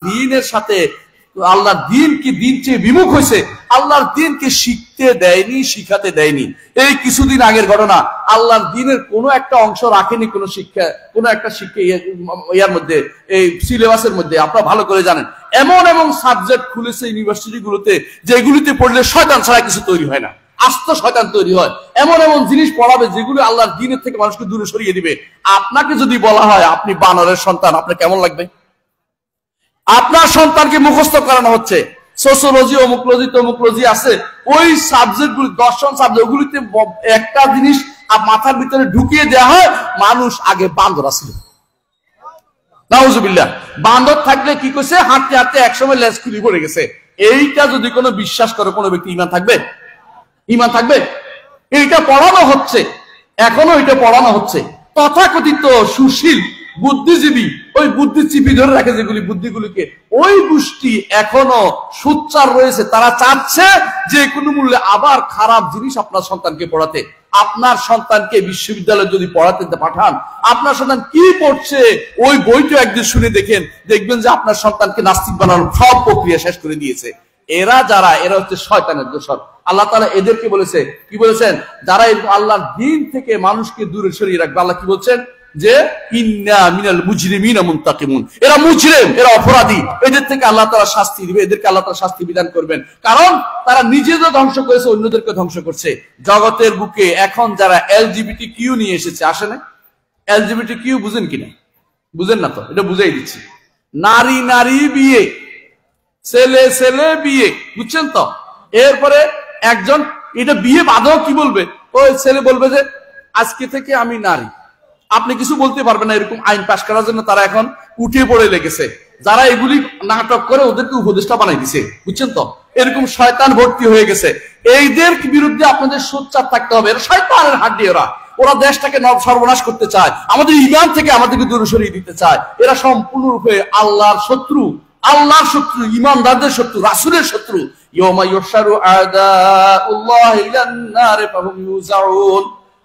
দিনের সাথে আল্লাহর দিন কি দিন চেয়ে বিমুখ হয়েছে, আল্লাহর দিনকে শিখতে দেয়নি, শিখাতে দেয়নি। এই কিছুদিন আগের ঘটনা, আল্লাহর দিনের কোনো একটা অংশ রাখেনি কোনো শিক্ষা, কোনো একটা শিক্ষা ইয়ার মধ্যে, এই সিলেবাসের মধ্যে। আপনারা ভালো করে জানেন এমন এমন সাবজেক্ট খুলেছে ইউনিভার্সিটি গুলোতে যেগুলিতে পড়লে শয়তান ছাড়া কিছু তৈরি হয় না, আস্ত শয়তান তৈরি হয়। এমন এমন জিনিস পড়াবে যেগুলো আল্লাহর দিনের থেকে মানুষকে দূরে সরিয়ে দিবে। আপনাকে যদি বলা হয় আপনি বানরের সন্তান, আপনার কেমন লাগবে? আপনার সন্তানকে মুখস্থ করানো হচ্ছে সোশিওলজি, অমুকলজি তমুকলজি আছে, ওই সাবজেক্ট গুলি, দর্শন সাবজেক্ট, ওগুলিতে একটা জিনিস মাথার ভিতরে ঢুকিয়ে দেওয়া হয়, মানুষ আগে বান্দর আসলে, নাউজুবিল্লাহ। বান্দর থাকলে কি করছে, হাঁটতে হাঁটতে একসময় লেজ খুলি পড়ে গেছে। এইটা যদি কোনো বিশ্বাস করে কোনো ব্যক্তি, ইমান থাকবে? ইমান থাকবে? এইটা পড়ানো হচ্ছে, এখনো এটা পড়ানো হচ্ছে। তথাকথিত সুশীল বুদ্ধিজীবী, ওই বুদ্ধিজীবী ধরে রাখে যেগুলি বুদ্ধিগুলিকে, ওই গোষ্ঠী এখনো সোচ্চার রয়েছে। তারা চাচ্ছে যে কোনো মূল্যে আবার খারাপ জিনিস আপনার সন্তানকে পড়াতে। আপনার সন্তানকে বিশ্ববিদ্যালয়ে যদি পড়াতে পাঠান, আপনার সন্তান কি পড়ছে ওই বইটা একদিন শুনে দেখেন, দেখবেন যে আপনার সন্তানকে নাস্তিক বানানোর সব প্রক্রিয়া শেষ করে দিয়েছে। এরা যারা, এরা হচ্ছে শয়তানের দোসর। আল্লাহ তাআলা এদেরকে বলেছে, কি বলেছেন, যারা আল্লাহর দিন থেকে মানুষকে দূরে সরিয়ে রাখবে। আল্লাহ কি বলছেন যে ইন্না মিনাল মুজরিমিনা মুনতাকিমুন, এরা মুজরিম, এরা অপরাধী, এদের থেকে আল্লাহ তাআলা শাস্তি দিবে, এদেরকে আল্লাহ তাআলা শাস্তি বিধান করবেন। কারণ তারা নিজেদের ধ্বংস করেছে, অন্যদেরকে ধ্বংস করছে। জগতের বুকে এখন যারা এলজিবিটি কিউ নিয়ে এসেছে, আসে না? এলজিবিটি কিউ বুঝেন কিনা? বুঝেন না তো, এটা বুঝাই দিচ্ছি। নারী নারী বিয়ে, ছেলে ছেলে বিয়ে, বুঝছেন তো? এরপরে একজন এটা বিয়ে বাধক কি বলবে, ওই ছেলে বলবে যে আজকে থেকে আমি নারী, আপনি কিছু বলতে পারবেন না। এরকম আইন পাশ করার জন্য তারা এখন উঠে পড়ে লেগেছে। যারা এগুলি নাটক করে ওদেরকে উপদেষ্টা বানাই দিছে, বুঝছেন তো? এরকম শয়তান ভর্তি হয়ে গেছে। এইদের বিরুদ্ধে আপনাদের সোচ্চার থাকতে হবে। এরা শয়তানের হাড্ডি, ওরা দেশটাকে সর্বনাশ করতে চায়, আমাদের ঈমান থেকে আমাদেরকে দূরে সরিয়ে দিতে চায়। এরা সম্পূর্ণরূপে আল্লাহর শত্রু, আল্লাহর শত্রু, ঈমানদারদের শত্রু, রাসূলের শত্রু। ইয়াউমা ইউহশারু আদাউল্লাহি ইলান নার ফাহুম ইউজাউন,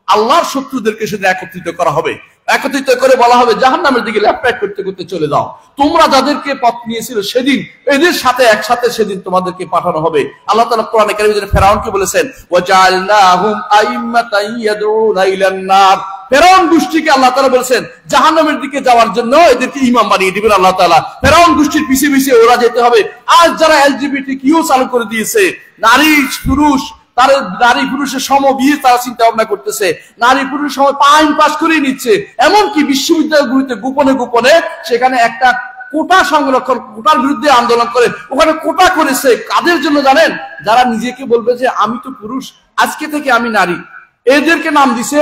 আল্লাহর শত্রুদেরকে সেদিন একত্রিত করা হবে, একত্রিত করে বলা হবে জাহান্নামের দিকে লেফট করতে করতে চলে যাও। তোমরা যাদেরকে পথ নিয়েছিল সেদিন এদের সাথে একসাথে সেদিন তোমাদেরকে পাঠানো হবে। আল্লাহ তাআলা কোরআনে কারীমে ফেরাউনকে বলেছেন ওয়াজআলনাহুম আইম্মাতান ইয়াদউনা ইলান নার, ফেরাউন গোষ্ঠীকে আল্লাহ তাআলা বলেছেন জাহান্নামের দিকে যাওয়ার জন্য এদেরকে ইমাম বানিয়ে দিবেন আল্লাহ তাআলা। ফেরাউন গোষ্ঠীর পিছে পিছে ওরা যেতে হবে। আজ যারা এলজিবিটি কিউ চালু করে দিয়েছে, নারী পুরুষ, তারা নারী পুরুষের সম বিয়ে তারা চিন্তা ভাবনা করতেছে, নারী পুরুষ সময় আইন পাশ করে নিচ্ছে, এমনকি বিশ্ববিদ্যালয়গুলিতে গোপনে গোপনে সেখানে একটা কোটা সংরক্ষণ, কোটার বিরুদ্ধে আন্দোলন করে ওখানে কোটা করেছে। কাদের জন্য জানেন? যারা নিজেকে বলবে যে আমি তো পুরুষ, আজকে থেকে আমি নারী। এদেরকে নাম দিছে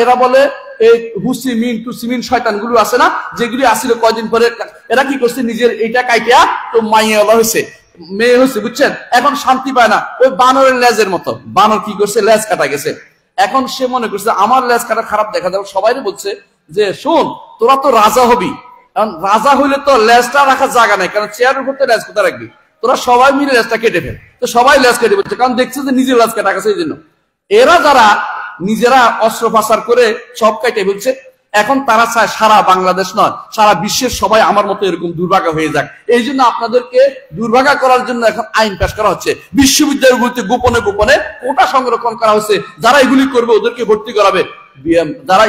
এরা বলে এই হুসিমিন টুসিমিন শয়তানগুলো আছে না, যেগুলি আসলে কয়দিন পরে এরা কি করছে, নিজের এইটা কাইটা তো মাইয়া হয়েছে, মেয়ে হয়েছে, বুঝছেন? এখন শান্তি পায় না, ওই বানরের লেজের মতো। বানর কি করছে, লেজ কাটা গেছে। এখন সে মনে করছে আমার লেজ কাটা খারাপ দেখা যাবে, সবাই বলছে যে শোন তোরা তো রাজা হবি, কারণ রাজা হইলে তো লেজটা রাখার জায়গা নাই, কারণ চেয়ারের উপর তো লেজ কোথায় রাখবি, তোরা সবাই মিলে লেজটা কেটে ফেল। তো সবাই লেজ কেটে ফেলছে, কারণ দেখছে যে নিজের লেজ কাটা গেছে। এই জন্য এরা যারা নিজেরা অস্ত্র পাচার করে সব কেটে ফেলছে, এখন তারা চায় সারা বাংলাদেশ নয়, সারা বিশ্বের সবাই আমার মতো এরকম দুর্ভাগা হয়ে যাক। এই জন্য আপনাদেরকে দুর্ভাগা করার জন্য এখন আইন পাশ করা হচ্ছে। বিশ্ববিদ্যালয়গুলিতে গোপনে গোপনে কোটা সংরক্ষণ করা হচ্ছে। যারা এগুলি করবে ওদেরকে ভর্তি করাবে, যারা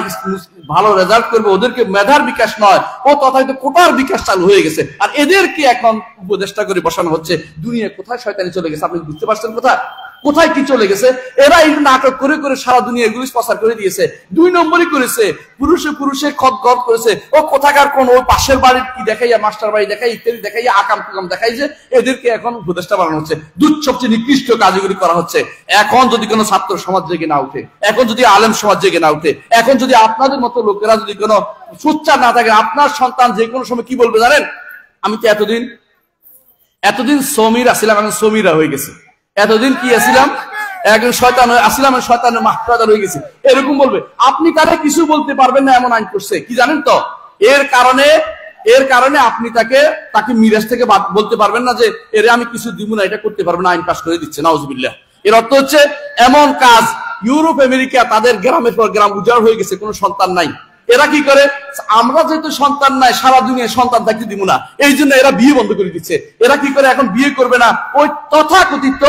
ভালো রেজাল্ট করবে ওদেরকে মেধার বিকাশ নয়, ও তথাকথিত কোটার বিকাশ চালু হয়ে গেছে। আর এদেরকে এখন উপদেষ্টা করে বসানো হচ্ছে। দুনিয়া কোথায় শয়তানি চলে গেছে আপনি বুঝতে পারছেন? কোথায় কি চলে গেছে? এরা এই নাটক করে করে সারা দুনিয়া এগুলি প্রচার করে দিয়েছে। 2 নম্বরই করেছে, পুরুষে পুরুষে খত করেছে। ও কোথাকার কোন ওই পাশের বাড়ির কি দেখাইয়া, মাস্টার বাড়ি দেখাই, ইত্যাদি দেখাইয়া, আকাম কুকাম দেখাই, যে এদেরকে এখন উপদেষ্টা বানানো হচ্ছে। সবচেয়ে নিকৃষ্ট কাজগুলি করা হচ্ছে। এখন যদি কোনো ছাত্র সমাজ জেগে না উঠে, এখন যদি আলেম সমাজ জেগে না উঠে, এখন যদি আপনাদের মতো লোকেরা যদি কোনো সোচ্চার না থাকে, আপনার সন্তান যে কোনো সময় কি বলবে জানেন? আমি তো এতদিন সমীর আসছিলাম, এখন সমীরা হয়ে গেছে। এতদিন কি আসছিলাম, একজন শয়তান আসছিলাম, শয়তানের মাহফুজা হয়ে গেছে, এরকম বলবে। আপনি তারা কিছু বলতে পারবেন না, এমন আইন করছে। কি জানেন তো? এর কারণে আপনি তাকে মিরাজ থেকে বলতে পারবেন না যে এর আমি কিছু দিব না, এটা করতে পারবেন না, আইন পাস করে দিচ্ছে। নাউজুবিল্লাহ। এর অর্থ হচ্ছে এমন কাজ ইউরোপ আমেরিকা তাদের গ্রামের পর গ্রাম উজাড় হয়ে গেছে, কোনো সন্তান নাই। এরা কি করে, আমরা যেহেতু সন্তান নাই, সারা দুনিয়ায় সন্তান থাকতে দিব না, এই জন্য এরা বিয়ে বন্ধ করে দিচ্ছে। এরা কি করে, এখন বিয়ে করবে না, ওই তথাকথিত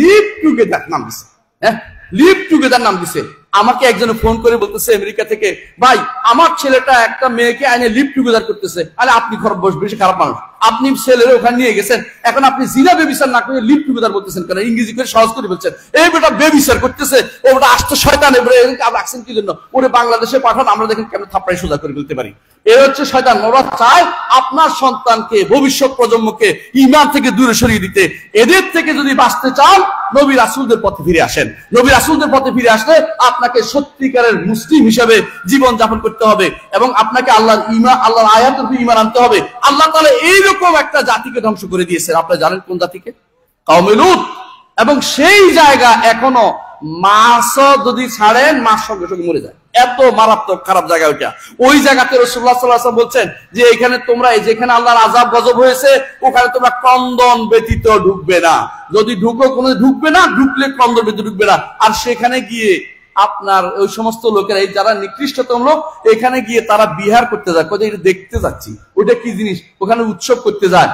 লিভ টুগেদার নাম দিচ্ছে। হ্যাঁ, লিভ টুগেদার নাম দিচ্ছে। আমাকে একজন ফোন করে বলতেছে আমেরিকা থেকে, ভাই আমার ছেলেটা একটা মেয়েকে আইনে লিভ টুগেদার করতেছে। আরে আপনি বেশি খারাপ মানুষ, আপনি ছেলের ওখানে নিয়ে গেছেন, এখন আপনি জিনা বেবিচার না করে লিভ টুগেদার বলতেছেন কেন? ইংরেজি করে সহজ করে বলছেন, এই বেটা বেবিচার করতেছে, ও বেটা আসতো শয়তান, রাখছেন কি জন্য? ওরে বাংলাদেশে পাঠান, আমরা দেখেন কেমন থাপড়াই সোজা করে ফেলতে পারি। এ হচ্ছে শয়তান। ওরা চায় আপনার সন্তানকে, ভবিষ্যৎ প্রজন্মকে ঈমান থেকে দূরে সরিয়ে দিতে। এদের থেকে যদি বাঁচতে চান, নবী রাসূলদের পথে ফিরে আসেন। নবী রাসূলদের পথে ফিরে আসলে আপনাকে সত্যিকারের মুসলিম হিসেবে জীবন যাপন করতে হবে এবং আপনাকে আল্লাহর ঈমান, আল্লাহর আয়াতের উপর ঈমান আনতে হবে। আল্লাহ তাআলা এইরকম একটা জাতিকে ধ্বংস করে দিয়েছেন। আপনারা জানেন কোন জাতিকে? কওমে লূত। এবং সেই জায়গা এখনো মাছও যদি ছাড়েন, মাছ সঙ্গে সঙ্গে মরে যায়। এত মারাত্মক খারাপ জায়গা ওইটা। ওই জায়গাতে রাসূলুল্লাহ সাল্লাল্লাহু আলাইহি ওয়াসাল্লাম বলছেন যে এখানে তোমরা, যেখানে আল্লাহর আযাব গজব হয়েছে, ওখানে তোমরা ক্রন্দন ব্যতীত ঢুকবে না। যদি ঢুকো, কোনো ঢুকবে না, ঢুকলে ক্রন্দন ব্যতীত ঢুকবে না। আর সেখানে গিয়ে আপনার ওই সমস্ত লোকেরা, যারা নিকৃষ্টতম লোক, এখানে গিয়ে তারা বিহার করতে যায়, কোথায় এটা দেখতে যাচ্ছি, ওইটা কি জিনিস, ওখানে উৎসব করতে যায়।